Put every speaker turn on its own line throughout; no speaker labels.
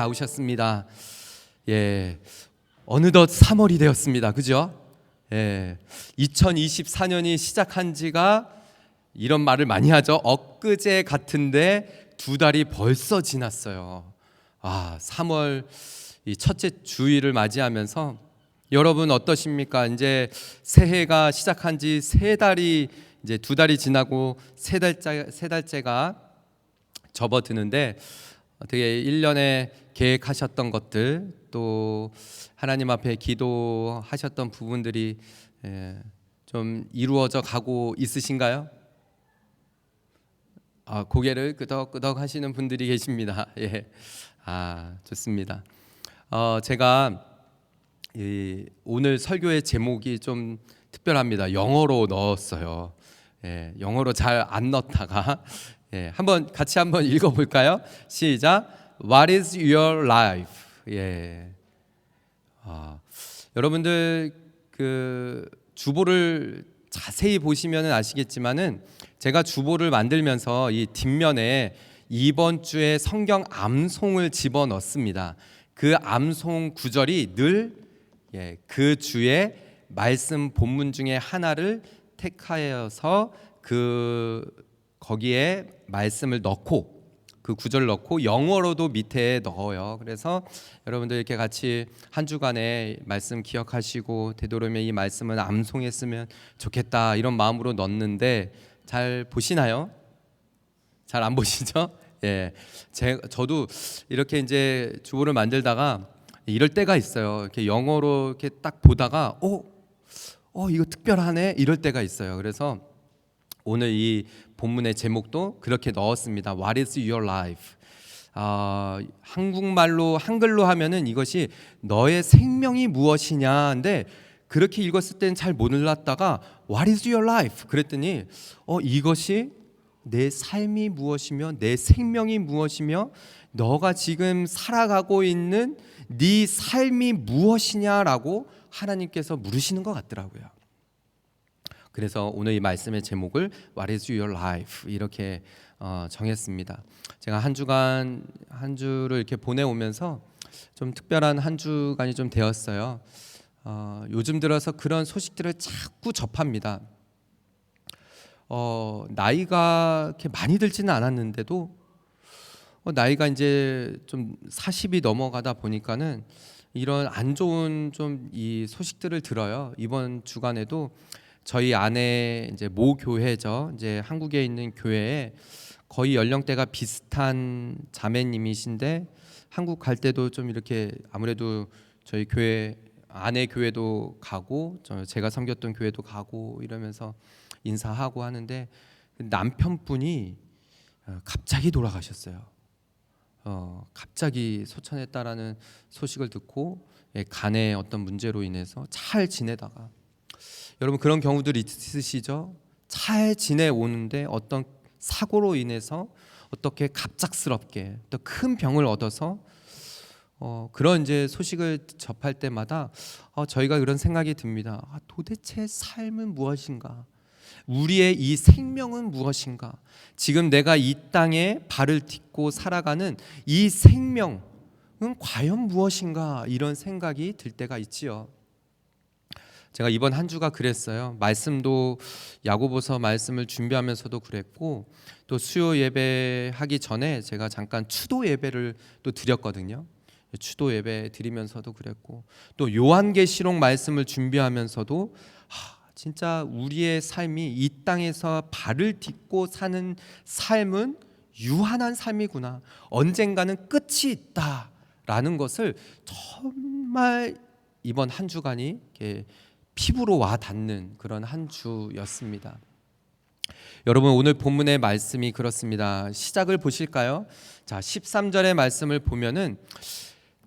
나오셨습니다. 예, 어느덧 3월이 되었습니다. 그죠? 예, 2024년이 시작한 지가 이런 말을 많이 하죠. 엊그제 같은데 2달이 벌써 지났어요. 3월 이 첫째 주일을 맞이하면서 여러분 어떠십니까? 이제 새해가 시작한 지 3달이 이제 2달이 지나고 세 달째가 접어드는데 어떻게 1년에 계획하셨던 것들 또 하나님 앞에 기도하셨던 부분들이 좀 이루어져 가고 있으신가요? 고개를 끄덕끄덕 하시는 분들이 계십니다. 예. 좋습니다. 제가 오늘 설교의 제목이 좀 특별합니다. 영어로 넣었어요. 예, 영어로 잘 안 넣다가 같이 한번 읽어볼까요? 시작. What is your life? 예. 여러분들 그 주보를 자세히 보시면 아시겠지만은 제가 주보를 만들면서 이 뒷면에 이번 주에 성경 암송을 집어 넣습니다. 그 암송 구절이 늘 그 주의 말씀 본문 중에 하나를 택하여서 거기에 말씀을 넣고 그 구절을 넣고 영어로도 밑에 넣어요. 그래서 여러분들 이렇게 같이 한 주간의 말씀 기억하시고 되도록이면 이 말씀은 암송했으면 좋겠다 이런 마음으로 넣는데 잘 보시나요? 잘 안 보시죠? 예, 저도 이렇게 이제 주보를 만들다가 이럴 때가 있어요. 이렇게 영어로 이렇게 딱 보다가 이거 특별하네 이럴 때가 있어요. 그래서 오늘 이 본문의 제목도 그렇게 넣었습니다. What is your life? 한글로 하면은 이것이 너의 생명이 무엇이냐인데 그렇게 읽었을 때는 잘 몰랐다가 What is your life? 그랬더니 이것이 내 삶이 무엇이며 내 생명이 무엇이며 너가 지금 살아가고 있는 네 삶이 무엇이냐라고 하나님께서 물으시는 것 같더라고요. 그래서 오늘 이 말씀의 제목을 What is your life? 이렇게 정했습니다. 제가 한 주를 이렇게 보내오면서 좀 특별한 한 주간이 좀 되었어요. 요즘 들어서 그런 소식들을 자꾸 접합니다. 나이가 이렇게 많이 들지는 않았는데도 나이가 이제 좀 40이 넘어가다 보니까는 이런 안 좋은 좀 이 소식들을 들어요. 이번 주간에도 저희 아내 이제 모 교회죠. 이제 한국에 있는 교회에 거의 연령대가 비슷한 자매님이신데 한국 갈 때도 좀 이렇게 아무래도 저희 교회 아내 교회도 가고 제가 섬겼던 교회도 가고 이러면서 인사하고 하는데 남편분이 갑자기 돌아가셨어요. 갑자기 소천했다라는 소식을 듣고 간의 어떤 문제로 인해서 잘 지내다가 여러분 그런 경우들 있으시죠? 잘 지내오는데 어떤 사고로 인해서 어떻게 갑작스럽게 또 큰 병을 얻어서 그런 이제 소식을 접할 때마다 저희가 그런 생각이 듭니다. 도대체 삶은 무엇인가? 우리의 이 생명은 무엇인가? 지금 내가 이 땅에 발을 딛고 살아가는 이 생명은 과연 무엇인가? 이런 생각이 들 때가 있지요. 제가 이번 한 주가 그랬어요. 말씀도 야고보서 말씀을 준비하면서도 그랬고 또 수요 예배하기 전에 제가 잠깐 추도 예배를 또 드렸거든요. 추도 예배 드리면서도 그랬고 또 요한계시록 말씀을 준비하면서도 진짜 우리의 삶이 이 땅에서 발을 딛고 사는 삶은 유한한 삶이구나. 언젠가는 끝이 있다라는 것을 정말 이번 한 주간이 이렇게 피부로 와 닿는 그런 한 주였습니다. 여러분 오늘 본문의 말씀이 그렇습니다. 시작을 보실까요? 자, 13절의 말씀을 보면은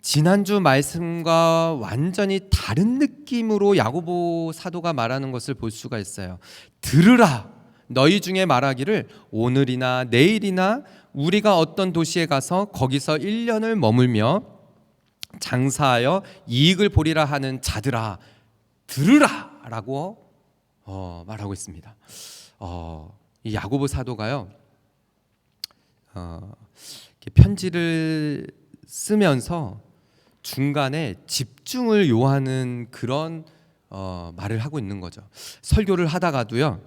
지난주 말씀과 완전히 다른 느낌으로 야고보 사도가 말하는 것을 볼 수가 있어요. 들으라 너희 중에 말하기를 오늘이나 내일이나 우리가 어떤 도시에 가서 거기서 1년을 머물며 장사하여 이익을 보리라 하는 자들아 들으라 라고 말하고 있습니다. 이 야고보 사도가요 편지를 쓰면서 중간에 집중을 요하는 그런 말을 하고 있는 거죠. 설교를 하다가도요,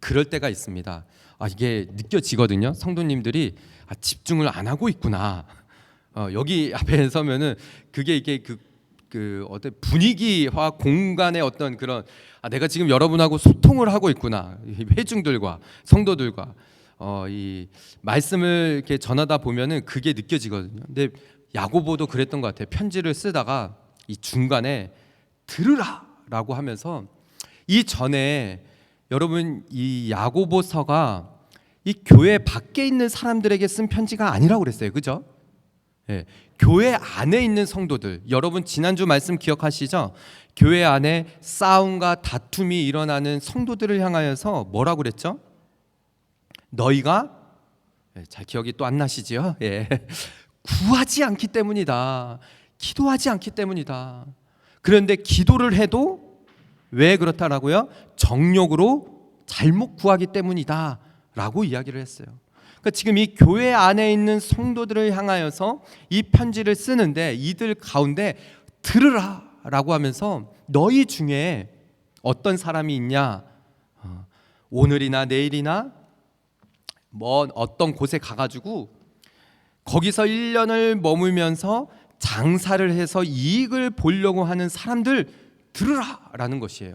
그럴 때가 있습니다. 이게 느껴지거든요. 성도님들이 집중을 안 하고 있구나. 여기 앞에 서면은 이게 어떤 분위기와 공간의 어떤 그런 내가 지금 여러분하고 소통을 하고 있구나. 회중들과 성도들과 이 말씀을 이렇게 전하다 보면은 그게 느껴지거든요. 근데 야고보도 그랬던 것 같아요. 편지를 쓰다가 이 중간에 들으라라고 하면서 이 전에 여러분 이 야고보서가 이 교회 밖에 있는 사람들에게 쓴 편지가 아니라고 그랬어요. 그죠? 예, 교회 안에 있는 성도들, 여러분 지난주 말씀 기억하시죠? 교회 안에 싸움과 다툼이 일어나는 성도들을 향하여서 뭐라고 그랬죠? 너희가 잘 기억이 또 안 나시지요? 예. 구하지 않기 때문이다. 기도하지 않기 때문이다. 그런데 기도를 해도 왜 그렇다라고요? 정욕으로 잘못 구하기 때문이다 라고 이야기를 했어요. 그러니까 지금 이 교회 안에 있는 성도들을 향하여서 이 편지를 쓰는데 이들 가운데 들으라 라고 하면서 너희 중에 어떤 사람이 있냐, 오늘이나 내일이나 뭐 어떤 곳에 가가지고 거기서 1년을 머물면서 장사를 해서 이익을 보려고 하는 사람들 들으라 라는 것이에요.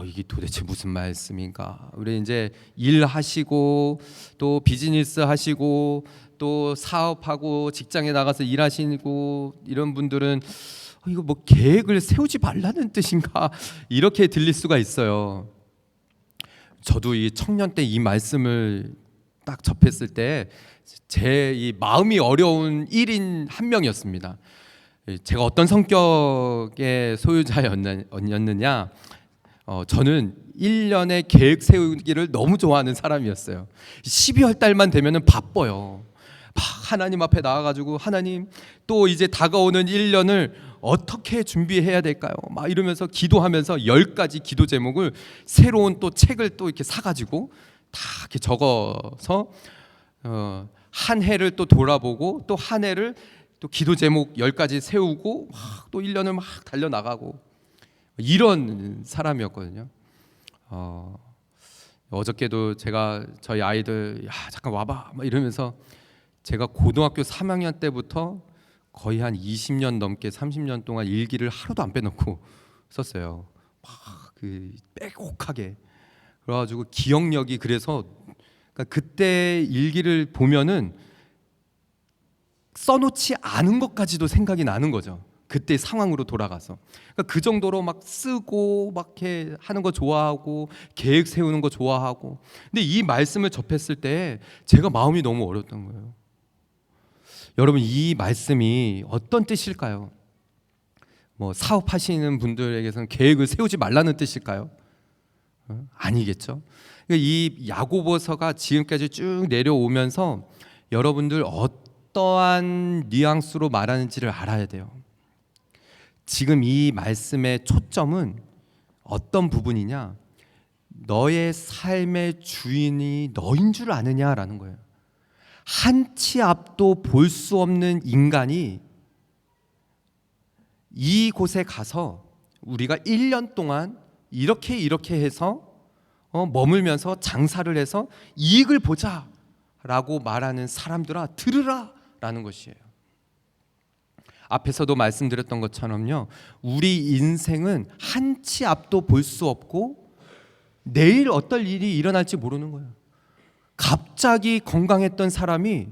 이게 도대체 무슨 말씀인가? 우리 이제 일하시고 또 비즈니스 하시고 또 사업하고 직장에 나가서 일하시고 이런 분들은 이거 뭐 계획을 세우지 말라는 뜻인가? 이렇게 들릴 수가 있어요. 저도 이 청년 때 이 말씀을 딱 접했을 때 제 이 마음이 어려운 1인 한 명이었습니다. 제가 어떤 성격의 소유자였느냐? 저는 1년에 계획 세우기를 너무 좋아하는 사람이었어요. 12월 달만 되면은 바빠요. 하나님 앞에 나와가지고 하나님 또 이제 다가오는 1년을 어떻게 준비해야 될까요? 막 이러면서 기도하면서 10가지 기도 제목을 새로운 또 책을 또 이렇게 사가지고 다 이렇게 적어서 한 해를 또 돌아보고 또 한 해를 또 기도 제목 10가지 세우고 또 1년을 막 달려나가고 이런 사람이었거든요. 어저께도 제가 저희 아이들 잠깐 와봐 막 이러면서 제가 고등학교 3학년 때부터 거의 한 20년 넘게 30년 동안 일기를 하루도 안 빼놓고 썼어요. 막 빼곡하게. 그래가지고 기억력이 그래서 그러니까 그때 일기를 보면은 써놓지 않은 것까지도 생각이 나는 거죠. 그때 상황으로 돌아가서 그러니까 그 정도로 막 쓰고 막 이렇게 하는 거 좋아하고 계획 세우는 거 좋아하고 근데 이 말씀을 접했을 때 제가 마음이 너무 어려웠던 거예요. 여러분 이 말씀이 어떤 뜻일까요? 뭐 사업하시는 분들에게서는 계획을 세우지 말라는 뜻일까요? 아니겠죠. 그러니까 이 야고보서가 지금까지 쭉 내려오면서 여러분들 어떠한 뉘앙스로 말하는지를 알아야 돼요. 지금 이 말씀의 초점은 어떤 부분이냐? 너의 삶의 주인이 너인 줄 아느냐라는 거예요. 한 치 앞도 볼 수 없는 인간이 이곳에 가서 우리가 1년 동안 이렇게 해서 머물면서 장사를 해서 이익을 보자라고 말하는 사람들아 들으라 라는 것이에요. 앞에서도 말씀드렸던 것처럼요, 우리 인생은 한 치 앞도 볼 수 없고 내일 어떨 일이 일어날지 모르는 거예요. 갑자기 건강했던 사람이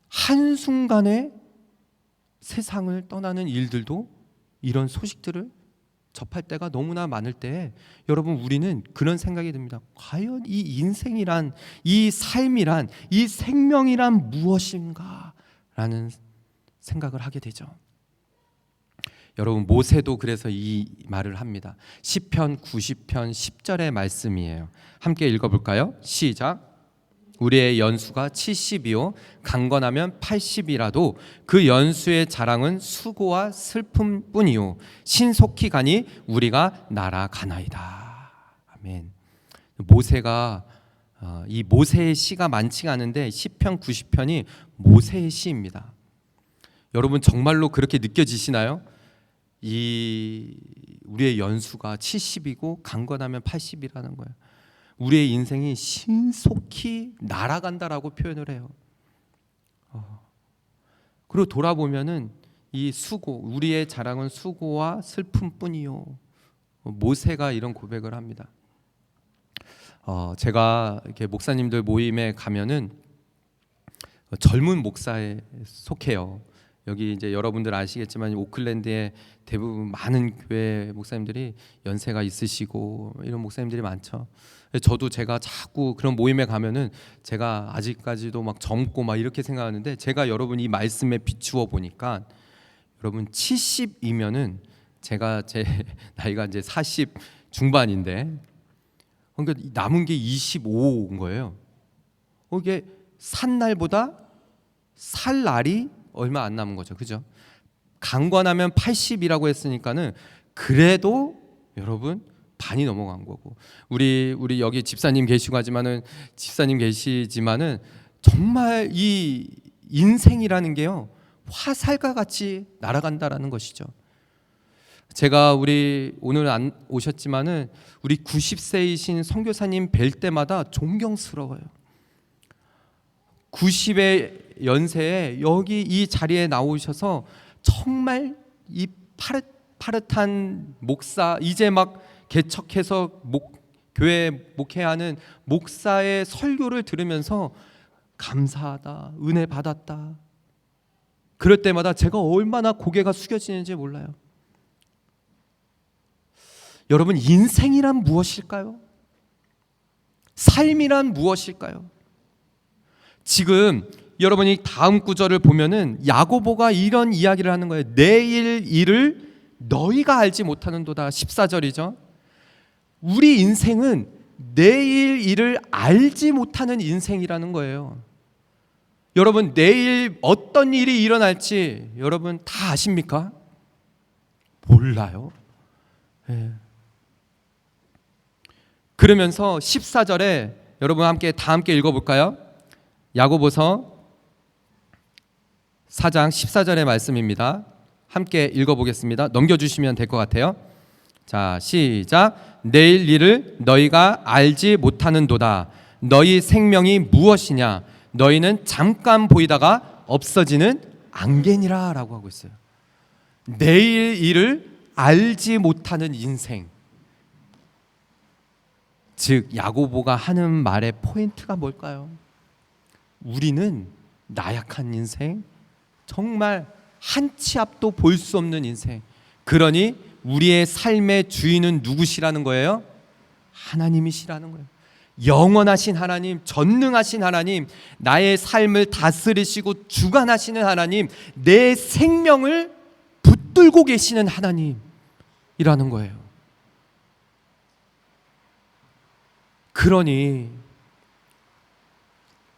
한순간에 세상을 떠나는 일들도 이런 소식들을 접할 때가 너무나 많을 때 여러분 우리는 그런 생각이 듭니다. 과연 이 인생이란, 이 삶이란, 이 생명이란 무엇인가? 라는 생각을 하게 되죠. 여러분 모세도 그래서 이 말을 합니다. 시편 90편 10절의 말씀이에요. 함께 읽어볼까요? 시작. 우리의 연수가 70이요 강건하면 80이라도 그 연수의 자랑은 수고와 슬픔뿐이요 신속히 가니 우리가 날아가나이다. 아멘. 모세가 이 모세의 시가 많지가 않은데 시편 90편이 모세의 시입니다. 여러분 정말로 그렇게 느껴지시나요? 우리의 연수가 70이고 강건하면 80이라는 거예요. 우리의 인생이 신속히 날아간다라고 표현을 해요. 그리고 돌아보면은 이 수고, 우리의 자랑은 수고와 슬픔뿐이요. 모세가 이런 고백을 합니다. 제가 이렇게 목사님들 모임에 가면은 젊은 목사에 속해요. 여기 이제 여러분들 아시겠지만 오클랜드에 대부분 많은 교회 목사님들이 연세가 있으시고 이런 목사님들이 많죠. 저도 제가 자꾸 그런 모임에 가면은 제가 아직까지도 막 젊고 막 이렇게 생각하는데, 제가 여러분 이 말씀에 비추어 보니까 여러분 70이면은 제가 제 나이가 이제 40 중반인데, 그러니까 남은 게 25인 거예요. 이게 산 날보다 살 날이 얼마 안 남은 거죠, 그죠? 강건하면 80이라고 했으니까는 그래도 여러분 반이 넘어간 거고, 우리 여기 집사님 계시고 하지만은 집사님 계시지만은 정말 이 인생이라는 게요 화살과 같이 날아간다라는 것이죠. 제가 우리 오늘 안 오셨지만은 우리 90세이신 선교사님 뵐 때마다 존경스러워요. 90의 연세에 여기 이 자리에 나오셔서 정말 이 파릇파릇한 목사, 이제 막 개척해서 교회 목회하는 목사의 설교를 들으면서 감사하다, 은혜 받았다, 그럴 때마다 제가 얼마나 고개가 숙여지는지 몰라요. 여러분, 인생이란 무엇일까요? 삶이란 무엇일까요? 지금 여러분이 다음 구절을 보면은 야고보가 이런 이야기를 하는 거예요. 내일 일을 너희가 알지 못하는도다. 14절이죠. 우리 인생은 내일 일을 알지 못하는 인생이라는 거예요. 여러분, 내일 어떤 일이 일어날지 여러분 다 아십니까? 몰라요. 네. 그러면서 14절에 여러분 다 함께 읽어볼까요? 야고보서 4장 14절의 말씀입니다. 함께 읽어보겠습니다. 넘겨주시면 될 것 같아요. 자, 시작. 내일 일을 너희가 알지 못하는도다. 너희 생명이 무엇이냐? 너희는 잠깐 보이다가 없어지는 안개니라 라고 하고 있어요. 내일 일을 알지 못하는 인생. 즉 야고보가 하는 말의 포인트가 뭘까요? 우리는 나약한 인생, 정말 한 치 앞도 볼 수 없는 인생. 그러니 우리의 삶의 주인은 누구시라는 거예요? 하나님이시라는 거예요. 영원하신 하나님, 전능하신 하나님, 나의 삶을 다스리시고 주관하시는 하나님, 내 생명을 붙들고 계시는 하나님이라는 거예요. 그러니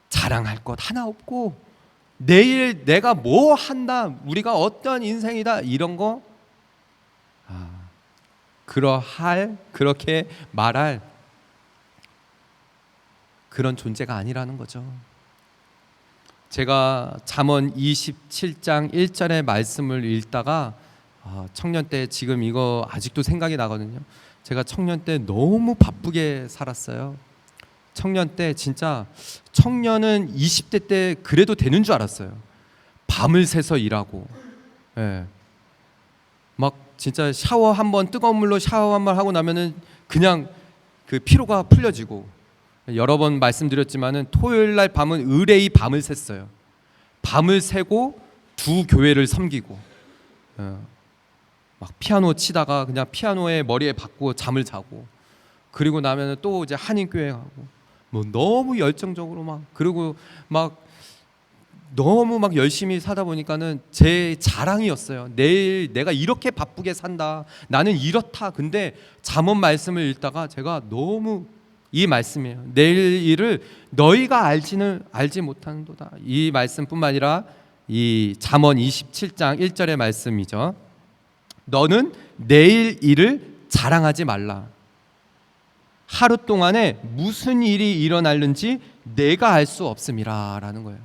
자랑할 것 하나 없고, 내일 내가 뭐 한다, 우리가 어떤 인생이다, 이런 거 그렇게 말할 그런 존재가 아니라는 거죠. 제가 잠언 27장 1절의 말씀을 읽다가 청년 때, 지금 이거 아직도 생각이 나거든요. 제가 청년 때 너무 바쁘게 살았어요. 청년 때 진짜, 청년은 20대 때 그래도 되는 줄 알았어요. 밤을 새서 일하고, 막 진짜 샤워 한번, 뜨거운 물로 샤워 한번 하고 나면은 그냥 그 피로가 풀려지고, 여러 번 말씀드렸지만은 토요일 날 밤은 의뢰의 밤을 샜어요. 밤을 새고 두 교회를 섬기고, 막 피아노 치다가 그냥 피아노에 머리에 박고 잠을 자고, 그리고 나면은 또 이제 한인교회 가고, 뭐 너무 열정적으로 막, 그리고 막 너무 막 열심히 사다 보니까는 제 자랑이었어요. 내일 내가 이렇게 바쁘게 산다, 나는 이렇다. 근데 잠언 말씀을 읽다가 제가 너무 이 말씀이에요. 내일 일을 너희가 알지 못하는도다. 이 말씀뿐만 아니라 이 잠언 27장 1절의 말씀이죠. 너는 내일 일을 자랑하지 말라. 하루 동안에 무슨 일이 일어날는지 내가 알 수 없음이라 라는 거예요.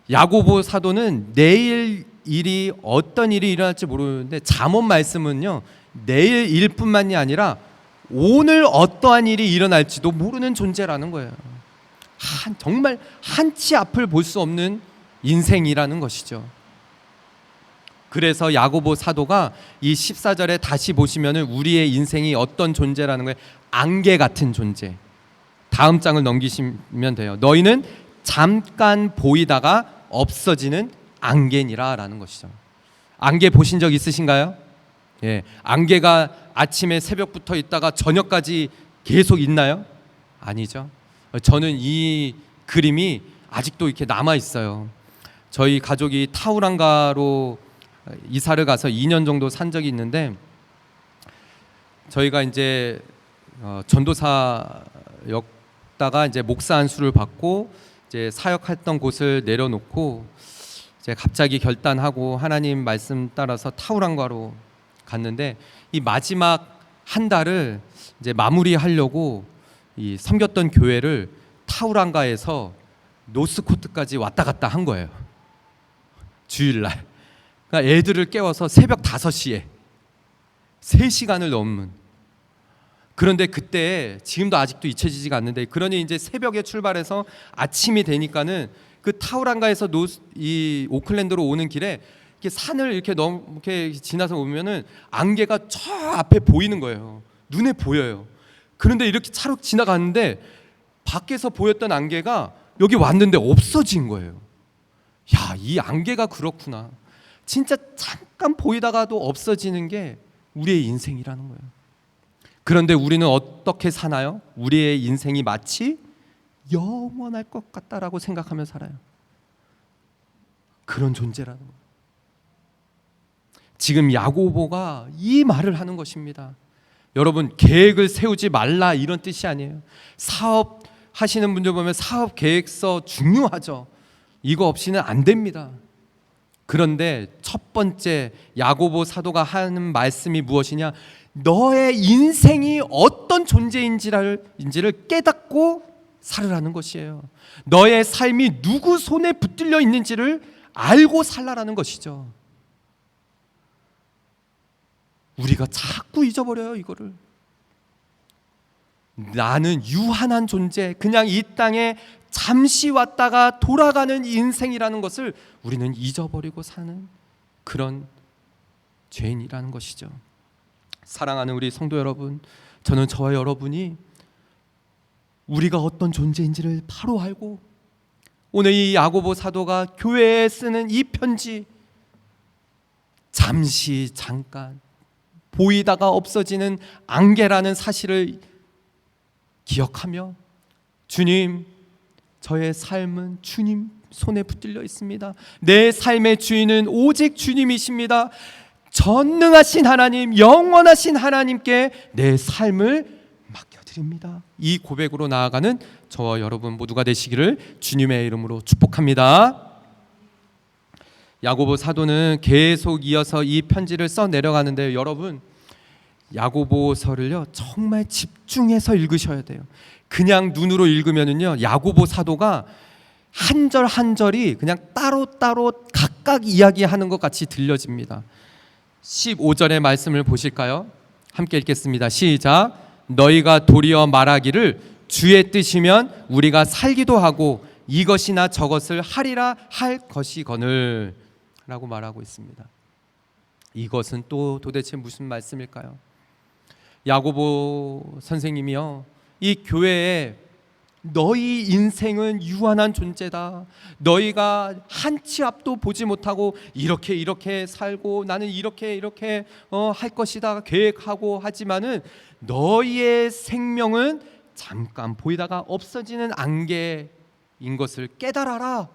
야고보 사도는 내일 일이 어떤 일이 일어날지 모르는데 잠언 말씀은요, 내일 일뿐만이 아니라 오늘 어떠한 일이 일어날지도 모르는 존재라는 거예요. 정말 한치 앞을 볼 수 없는 인생이라는 것이죠. 그래서 야고보 사도가 이 14절에 다시 보시면은 우리의 인생이 어떤 존재라는 거예요. 안개 같은 존재. 다음 장을 넘기시면 돼요. 너희는 잠깐 보이다가 없어지는 안개니라라는 것이죠. 안개 보신 적 있으신가요? 예, 안개가 아침에 새벽부터 있다가 저녁까지 계속 있나요? 아니죠. 저는 이 그림이 아직도 이렇게 남아 있어요. 저희 가족이 타우랑가로 이사를 가서 2년 정도 산 적이 있는데, 저희가 이제 전도사였다가 이제 목사 안수를 받고 이제 사역했던 곳을 내려놓고 이제 갑자기 결단하고 하나님 말씀 따라서 타우랑가로 갔는데, 이 마지막 한 달을 이제 마무리하려고 이 섬겼던 교회를 타우랑가에서 노스코트까지 왔다 갔다 한 거예요. 주일날. 그러니까 애들을 깨워서 새벽 5시에 3시간을 넘는. 그런데 그때 지금도 아직도 잊혀지지가 않는데, 그러니 이제 새벽에 출발해서 아침이 되니까는 그 타우랑가에서 이 오클랜드로 오는 길에 이렇게 산을 이렇게 지나서 오면은 안개가 저 앞에 보이는 거예요. 눈에 보여요. 그런데 이렇게 차로 지나갔는데 밖에서 보였던 안개가 여기 왔는데 없어진 거예요. 야, 이 안개가 그렇구나. 진짜 잠깐 보이다가도 없어지는 게 우리의 인생이라는 거예요. 그런데 우리는 어떻게 사나요? 우리의 인생이 마치 영원할 것 같다라고 생각하며 살아요. 그런 존재라는 거예요. 지금 야고보가 이 말을 하는 것입니다. 여러분, 계획을 세우지 말라 이런 뜻이 아니에요. 사업 하시는 분들 보면 사업 계획서 중요하죠. 이거 없이는 안 됩니다. 그런데 첫 번째 야고보 사도가 하는 말씀이 무엇이냐? 너의 인생이 어떤 존재인지를 깨닫고 살으라는 것이에요. 너의 삶이 누구 손에 붙들려 있는지를 알고 살라라는 것이죠. 우리가 자꾸 잊어버려요, 이거를. 나는 유한한 존재, 그냥 이 땅에 잠시 왔다가 돌아가는 인생이라는 것을 우리는 잊어버리고 사는 그런 죄인이라는 것이죠. 사랑하는 우리 성도 여러분, 저는 저와 여러분이 우리가 어떤 존재인지를 바로 알고 오늘 이 야고보 사도가 교회에 쓰는 이 편지, 잠깐 보이다가 없어지는 안개라는 사실을 기억하며, 주님, 저의 삶은 주님 손에 붙들려 있습니다. 내 삶의 주인은 오직 주님이십니다. 전능하신 하나님, 영원하신 하나님께 내 삶을 맡겨드립니다. 이 고백으로 나아가는 저와 여러분 모두가 되시기를 주님의 이름으로 축복합니다. 야고보 사도는 계속 이어서 이 편지를 써 내려가는데요. 여러분, 야고보서를요 정말 집중해서 읽으셔야 돼요. 그냥 눈으로 읽으면은요, 야고보 사도가 한 절 한 절이 그냥 따로따로 각각 이야기하는 것 같이 들려집니다. 15절의 말씀을 보실까요? 함께 읽겠습니다. 시작. 너희가 도리어 말하기를 주의 뜻이면 우리가 살기도 하고 이것이나 저것을 하리라 할 것이거늘 라고 말하고 있습니다. 이것은 또 도대체 무슨 말씀일까요? 야고보 선생님이요, 이 교회에 너희 인생은 유한한 존재다. 너희가 한치 앞도 보지 못하고 이렇게 살고 나는 이렇게 할 것이다 계획하고 하지만은 너희의 생명은 잠깐 보이다가 없어지는 안개인 것을 깨달아라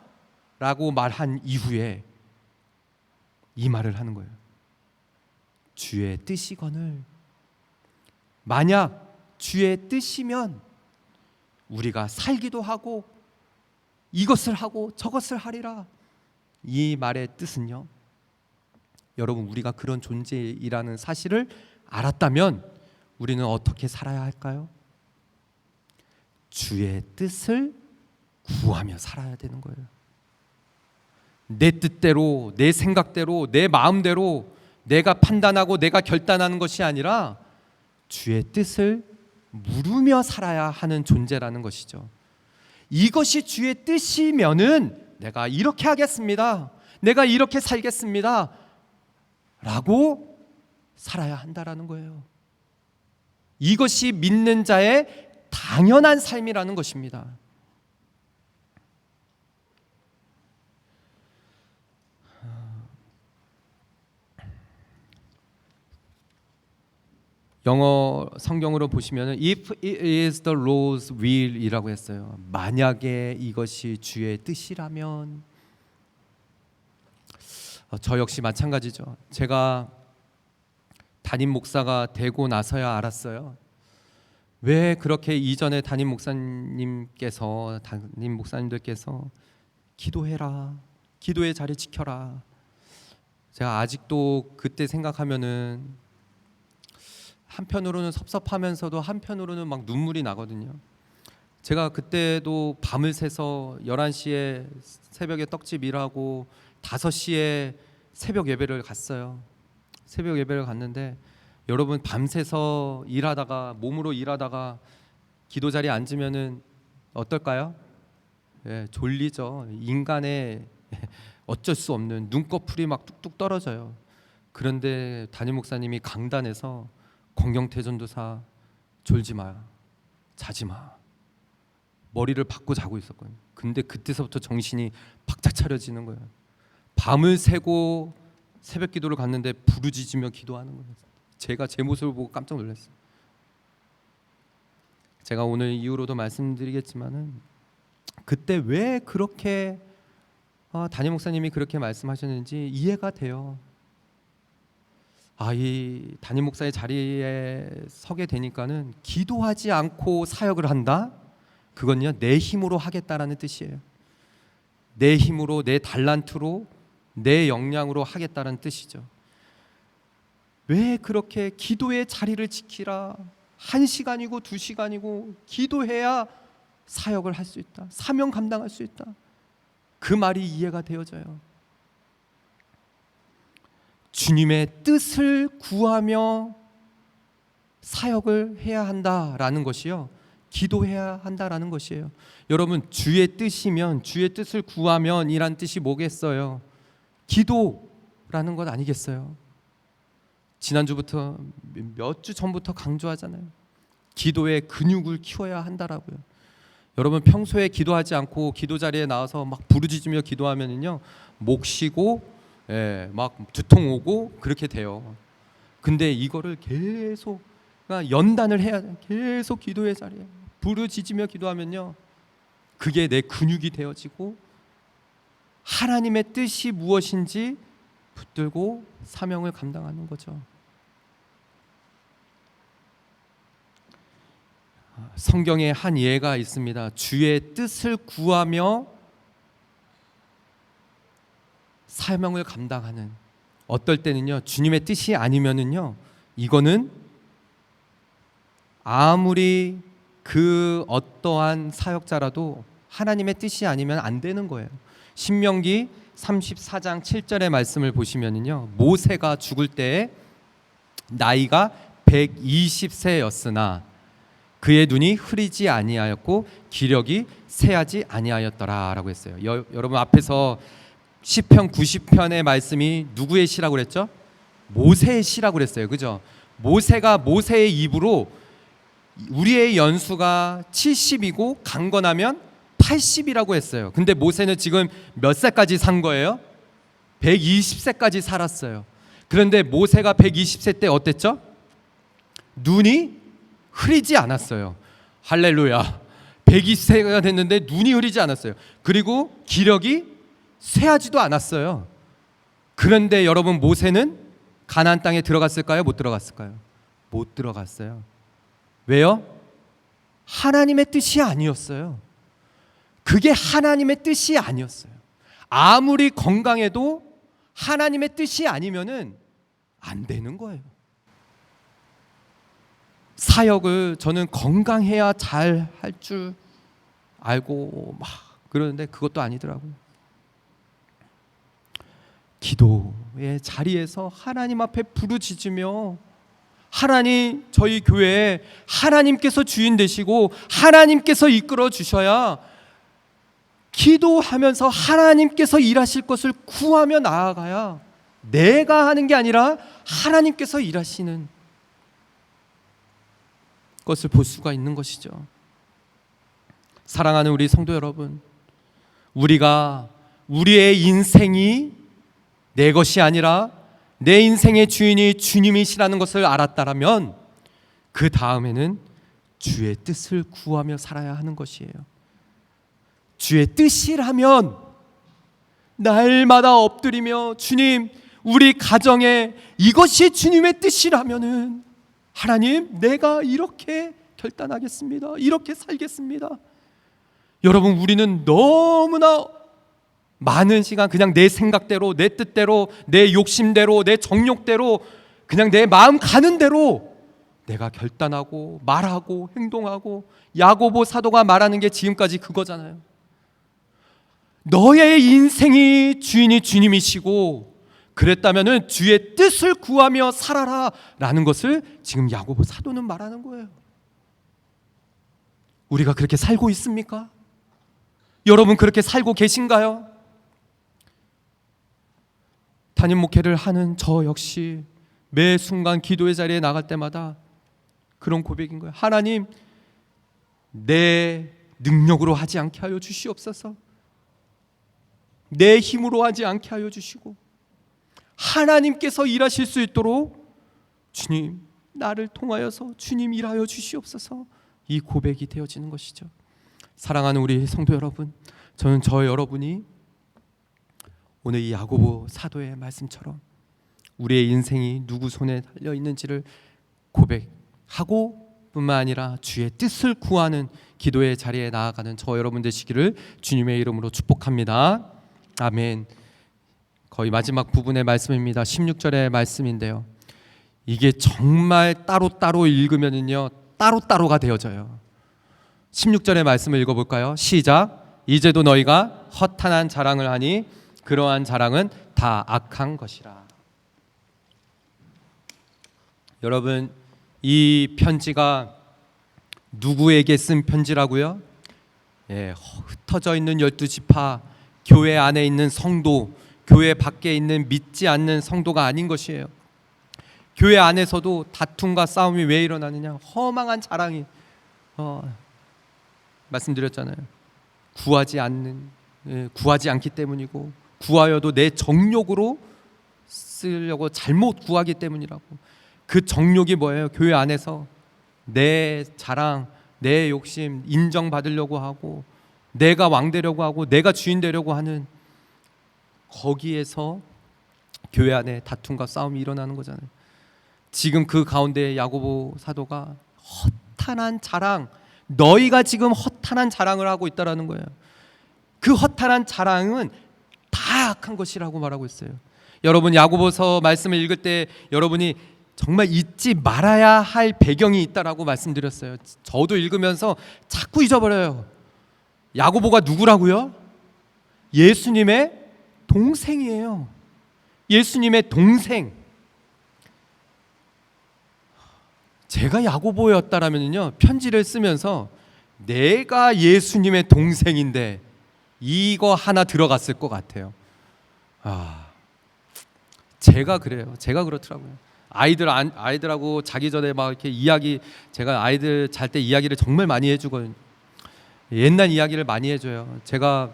라고 말한 이후에 이 말을 하는 거예요. 주의 뜻이거늘, 만약 주의 뜻이면 우리가 살기도 하고 이것을 하고 저것을 하리라. 이 말의 뜻은요, 여러분, 우리가 그런 존재이라는 사실을 알았다면 우리는 어떻게 살아야 할까요? 주의 뜻을 구하며 살아야 되는 거예요. 내 뜻대로, 내 생각대로, 내 마음대로 내가 판단하고 내가 결단하는 것이 아니라 주의 뜻을 물으며 살아야 하는 존재라는 것이죠. 이것이 주의 뜻이면은 내가 이렇게 하겠습니다, 내가 이렇게 살겠습니다 라고 살아야 한다라는 거예요. 이것이 믿는 자의 당연한 삶이라는 것입니다. 영어 성경으로 보시면 If it is the Lord's will 이라고 했어요. 만약에 이것이 주의 뜻이라면. 저 역시 마찬가지죠. 제가 담임 목사가 되고 나서야 알았어요. 왜 그렇게 이전에 담임 목사님들께서 기도해라, 기도의 자리 지켜라. 제가 아직도 그때 생각하면은 한편으로는 섭섭하면서도 한편으로는 막 눈물이 나거든요. 제가 그때도 밤을 새서 11시에 새벽에 떡집 일하고 5시에 새벽 예배를 갔어요. 새벽 예배를 갔는데 여러분, 밤새서 일하다가 몸으로 일하다가 기도 자리에 앉으면은 어떨까요? 예, 졸리죠. 인간의 어쩔 수 없는 눈꺼풀이 막 뚝뚝 떨어져요. 그런데 담임 목사님이 강단에서 권경태전도사 졸지 마, 자지 마, 머리를 박고 자고 있었거든요. 근데 그때서부터 정신이 바짝 차려지는 거예요. 밤을 새고 새벽 기도를 갔는데 부르짖으며 기도하는 거예요. 제가 제 모습을 보고 깜짝 놀랐어요. 제가 오늘 이후로도 말씀드리겠지만은 그때 왜 그렇게 담임 목사님이 그렇게 말씀하셨는지 이해가 돼요. 이 담임 목사의 자리에 서게 되니까는 기도하지 않고 사역을 한다? 그건요, 내 힘으로 하겠다라는 뜻이에요. 내 힘으로, 내 달란트로, 내 역량으로 하겠다는 뜻이죠. 왜 그렇게 기도의 자리를 지키라, 1시간이고 2시간이고 기도해야 사역을 할 수 있다, 사명 감당할 수 있다, 그 말이 이해가 되어져요. 주님의 뜻을 구하며 사역을 해야 한다라는 것이요, 기도해야 한다라는 것이에요. 여러분, 주의 뜻이면, 주의 뜻을 구하면 이란 뜻이 뭐겠어요? 기도라는 것 아니겠어요? 지난주부터 몇 주 전부터 강조하잖아요. 기도의 근육을 키워야 한다라고요. 여러분, 평소에 기도하지 않고 기도 자리에 나와서 막 부르짖으며 기도하면은요, 목 쉬고 막 두통 오고 그렇게 돼요. 근데 이거를 계속 연단을 해야 돼. 계속 기도의 자리에 부르짖으며 기도하면요, 그게 내 근육이 되어지고 하나님의 뜻이 무엇인지 붙들고 사명을 감당하는 거죠. 성경에 한 예가 있습니다. 주의 뜻을 구하며 사명을 감당하는, 어떨 때는요, 주님의 뜻이 아니면은요, 이거는 아무리 그 어떠한 사역자라도 하나님의 뜻이 아니면 안 되는 거예요. 신명기 34장 7절의 말씀을 보시면은요, 모세가 죽을 때에 나이가 120세였으나 그의 눈이 흐리지 아니하였고 기력이 쇠하지 아니하였더라라고 했어요. 여러분, 앞에서 시편 90편의 말씀이 누구의 시라고 그랬죠? 모세의 시라고 그랬어요. 그죠? 모세가 모세의 입으로 우리의 연수가 70이고 강건하면 80이라고 했어요. 근데 모세는 지금 몇 세까지 산 거예요? 120세까지 살았어요. 그런데 모세가 120세 때 어땠죠? 눈이 흐리지 않았어요. 할렐루야. 120세가 됐는데 눈이 흐리지 않았어요. 그리고 기력이 쇠하지도 않았어요. 그런데 여러분, 모세는 가나안 땅에 들어갔을까요? 못 들어갔을까요? 못 들어갔어요. 왜요? 하나님의 뜻이 아니었어요. 그게 하나님의 뜻이 아니었어요. 아무리 건강해도 하나님의 뜻이 아니면은 안 되는 거예요. 사역을 저는 건강해야 잘 할 줄 알고 막 그러는데 그것도 아니더라고요. 기도의 자리에서 하나님 앞에 부르짖으며 하나님, 저희 교회에 하나님께서 주인 되시고 하나님께서 이끌어 주셔야 기도하면서 하나님께서 일하실 것을 구하며 나아가야 내가 하는 게 아니라 하나님께서 일하시는 것을 볼 수가 있는 것이죠. 사랑하는 우리 성도 여러분, 우리가 우리의 인생이 내 것이 아니라 내 인생의 주인이 주님이시라는 것을 알았다라면 그 다음에는 주의 뜻을 구하며 살아야 하는 것이에요. 주의 뜻이라면 날마다 엎드리며 주님, 우리 가정에 이것이 주님의 뜻이라면은 하나님, 내가 이렇게 결단하겠습니다. 이렇게 살겠습니다. 여러분, 우리는 너무나 많은 시간 그냥 내 생각대로, 내 뜻대로, 내 욕심대로, 내 정욕대로, 그냥 내 마음 가는 대로 내가 결단하고 말하고 행동하고, 야고보 사도가 말하는 게 지금까지 그거잖아요. 너의 인생이 주인이 주님이시고 그랬다면은 주의 뜻을 구하며 살아라 라는 것을 지금 야고보 사도는 말하는 거예요. 우리가 그렇게 살고 있습니까? 여러분, 그렇게 살고 계신가요? 담임 목회를 하는 저 역시 매 순간 기도의 자리에 나갈 때마다 그런 고백인 거예요. 하나님, 내 능력으로 하지 않게 하여 주시옵소서. 내 힘으로 하지 않게 하여 주시고 하나님께서 일하실 수 있도록 주님, 나를 통하여서 주님 일하여 주시옵소서. 이 고백이 되어지는 것이죠. 사랑하는 우리 성도 여러분, 저는 저 여러분이 오늘 이 야고보 사도의 말씀처럼 우리의 인생이 누구 손에 달려 있는지를 고백하고 뿐만 아니라 주의 뜻을 구하는 기도의 자리에 나아가는 저 여러분 되시기를 주님의 이름으로 축복합니다. 아멘. 거의 마지막 부분의 말씀입니다. 16절의 말씀인데요, 이게 정말 따로따로 읽으면은요 따로따로가 되어져요. 16절의 말씀을 읽어볼까요? 시작. 이제도 너희가 허탄한 자랑을 하니 그러한 자랑은 다 악한 것이라. 여러분, 이 편지가 누구에게 쓴 편지라고요? 흩어져 있는 12지파, 교회 안에 있는 성도, 교회 밖에 있는 믿지 않는 성도가 아닌 것이에요. 교회 안에서도 다툼과 싸움이 왜 일어나느냐? 허망한 자랑이 말씀드렸잖아요. 구하지 않기 때문이고, 구하여도 내 정욕으로 쓰려고 잘못 구하기 때문이라고. 그 정욕이 뭐예요? 교회 안에서 내 자랑, 내 욕심 인정받으려고 하고, 내가 왕 되려고 하고, 내가 주인 되려고 하는, 거기에서 교회 안에 다툼과 싸움이 일어나는 거잖아요. 지금 그 가운데 야고보 사도가 허탄한 자랑, 너희가 지금 허탄한 자랑을 하고 있다라는 거예요. 그 허탄한 자랑은 다 악한 것이라고 말하고 있어요. 여러분, 야고보서 말씀을 읽을 때 여러분이 정말 잊지 말아야 할 배경이 있다라고 말씀드렸어요. 저도 읽으면서 자꾸 잊어버려요. 야고보가 누구라고요? 예수님의 동생이에요. 예수님의 동생. 제가 야고보였다라면요, 편지를 쓰면서 내가 예수님의 동생인데 이거 하나 들어갔을 것 같아요. 제가 그래요. 제가 그렇더라고요. 아이들하고 자기 전에 막 이렇게 이야기, 제가 아이들 잘 때 이야기를 정말 많이 해주거든요. 옛날 이야기를 많이 해줘요. 제가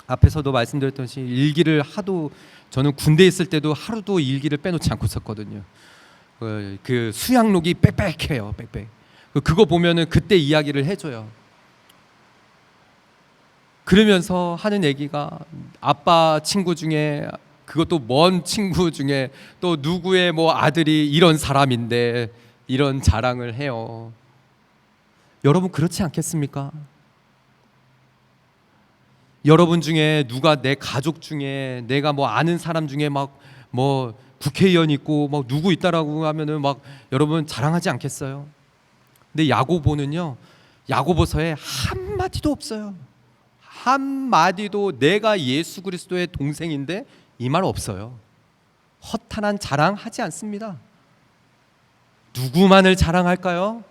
앞에서도 말씀드렸듯이 일기를 하도, 저는 군대 있을 때도 하루도 일기를 빼놓지 않고 썼거든요. 그 수양록이 빽빽해요. 빽빽. 그거 보면은 그때 이야기를 해줘요. 그러면서 하는 얘기가 아빠 친구 중에, 그것도 먼 친구 중에 또 누구의 뭐 아들이 이런 사람인데 이런 자랑을 해요. 여러분, 그렇지 않겠습니까? 여러분 중에 누가 내 가족 중에, 내가 뭐 아는 사람 중에 막 뭐 국회의원 있고 막 누구 있다라고 하면은 막 여러분 자랑하지 않겠어요? 근데 야고보는요, 야고보서에 한마디도 없어요. 한마디도 내가 예수 그리스도의 동생인데 이 말 없어요. 허탄한 자랑 하지 않습니다. 누구만을 자랑할까요?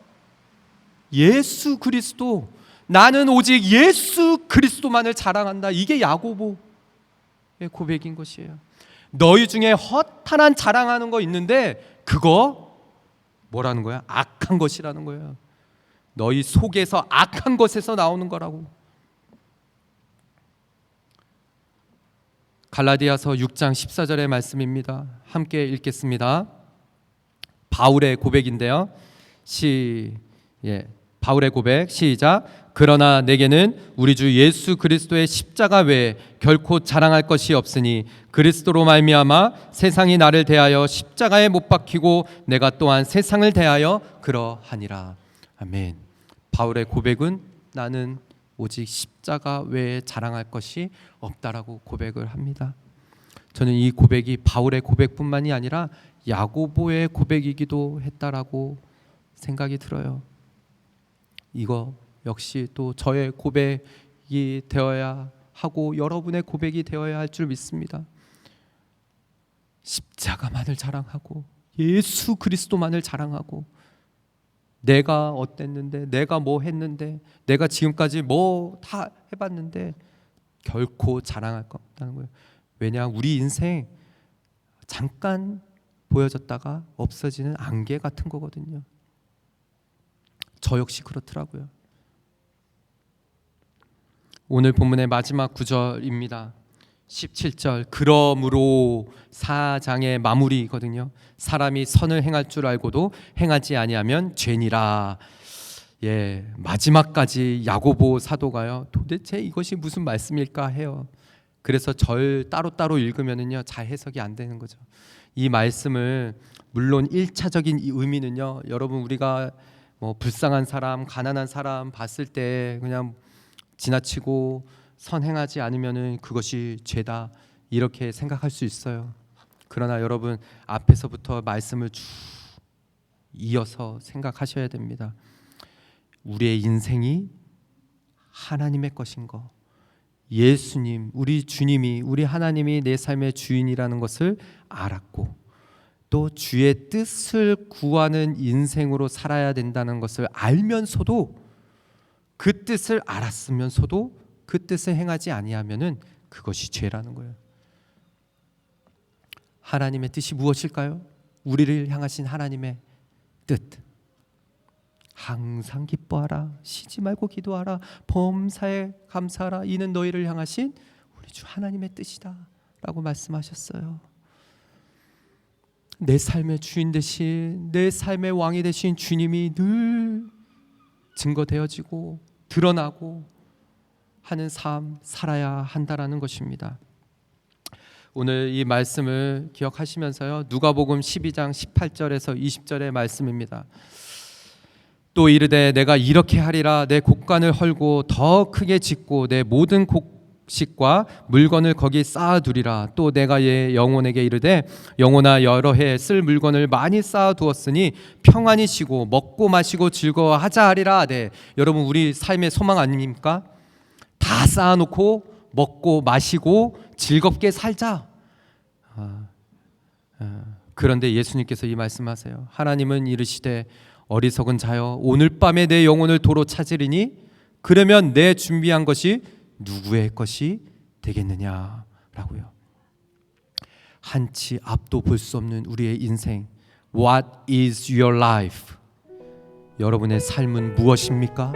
예수 그리스도. 나는 오직 예수 그리스도만을 자랑한다. 이게 야고보의 고백인 것이에요. 너희 중에 허탄한 자랑하는 거 있는데 그거 뭐라는 거야? 악한 것이라는 거예요. 너희 속에서 악한 것에서 나오는 거라고. 갈라디아서 6장 14절의 말씀입니다. 함께 읽겠습니다. 바울의 고백인데요. 바울의 고백 시작. 그러나 내게는 우리 주 예수 그리스도의 십자가 외에 결코 자랑할 것이 없으니 그리스도로 말미암아 세상이 나를 대하여 십자가에 못 박히고 내가 또한 세상을 대하여 그러하니라. 아멘. 바울의 고백은 나는 오직 십자가 외에 자랑할 것이 없다라고 고백을 합니다. 저는 이 고백이 바울의 고백뿐만이 아니라 야고보의 고백이기도 했다라고 생각이 들어요. 이거 역시 또 저의 고백이 되어야 하고 여러분의 고백이 되어야 할 줄 믿습니다. 십자가만을 자랑하고 예수 그리스도만을 자랑하고 내가 어땠는데, 내가 뭐 했는데, 내가 지금까지 뭐 다 해봤는데 결코 자랑할 것 없다는 거예요. 왜냐, 우리 인생 잠깐 보여졌다가 없어지는 안개 같은 거거든요. 저 역시 그렇더라고요. 오늘 본문의 마지막 구절입니다. 17절. 그러므로 4장의 마무리거든요. 사람이 선을 행할 줄 알고도 행하지 아니하면 죄니라. 마지막까지 야고보 사도가요, 도대체 이것이 무슨 말씀일까 해요. 그래서 절 따로따로 읽으면은요 잘 해석이 안 되는 거죠. 이 말씀을 물론 1차적인 의미는요, 여러분 우리가 뭐 불쌍한 사람, 가난한 사람 봤을 때 그냥 지나치고 선행하지 않으면은 그것이 죄다 이렇게 생각할 수 있어요. 그러나 여러분 앞에서부터 말씀을 쭉 이어서 생각하셔야 됩니다. 우리의 인생이 하나님의 것인 거, 예수님, 우리 주님이, 우리 하나님이 내 삶의 주인이라는 것을 알았고 또 주의 뜻을 구하는 인생으로 살아야 된다는 것을 알면서도, 그 뜻을 알았으면서도 그 뜻을 행하지 아니하면은 그것이 죄라는 거예요. 하나님의 뜻이 무엇일까요? 우리를 향하신 하나님의 뜻. 항상 기뻐하라, 쉬지 말고 기도하라, 범사에 감사하라, 이는 너희를 향하신 우리 주 하나님의 뜻이다 라고 말씀하셨어요. 내 삶의 주인 되신, 내 삶의 왕이 되신 주님이 늘 증거되어지고 드러나고 하는 삶 살아야 한다라는 것입니다. 오늘 이 말씀을 기억하시면서요, 누가복음 12장 18절에서 20절의 말씀입니다. 또 이르되 내가 이렇게 하리라, 내 곡간을 헐고 더 크게 짓고 내 모든 곡식과 물건을 거기 쌓아두리라. 또 내가 얘 영혼에게 이르되 영혼아, 여러 해 쓸 물건을 많이 쌓아두었으니 평안히 쉬고 먹고 마시고 즐거워하자 하리라. 네, 여러분 우리 삶의 소망 아닙니까? 다 쌓아놓고 먹고 마시고 즐겁게 살자. 그런데 예수님께서 이 말씀하세요. 하나님은 이르시되 어리석은 자여, 오늘 밤에 내 영혼을 도로 찾으리니 그러면 내 준비한 것이 누구의 것이 되겠느냐라고요. 한치 앞도 볼 수 없는 우리의 인생. What is your life? 여러분의 삶은 무엇입니까?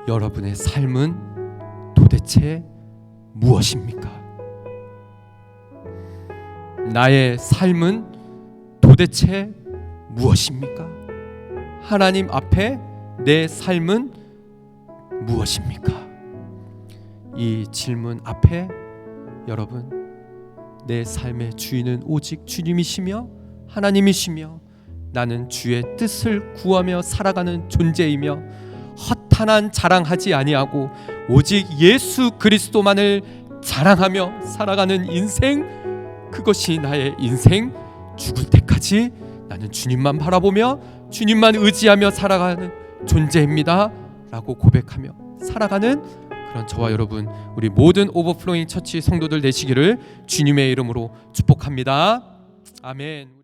여러분의 삶은 도대체 무엇입니까? 나의 삶은 도대체 무엇입니까? 하나님 앞에 내 삶은 무엇입니까? 이 질문 앞에 여러분, 내 삶의 주인은 오직 주님이시며 하나님이시며 나는 주의 뜻을 구하며 살아가는 존재이며 허탄한 자랑하지 아니하고 오직 예수 그리스도만을 자랑하며 살아가는 인생, 그것이 나의 인생. 죽을 때까지 나는 주님만 바라보며 주님만 의지하며 살아가는 존재입니다 라고 고백하며 살아가는 그런 저와 여러분 우리 모든 오버플로잉 처치 성도들 되시기를 주님의 이름으로 축복합니다. 아멘.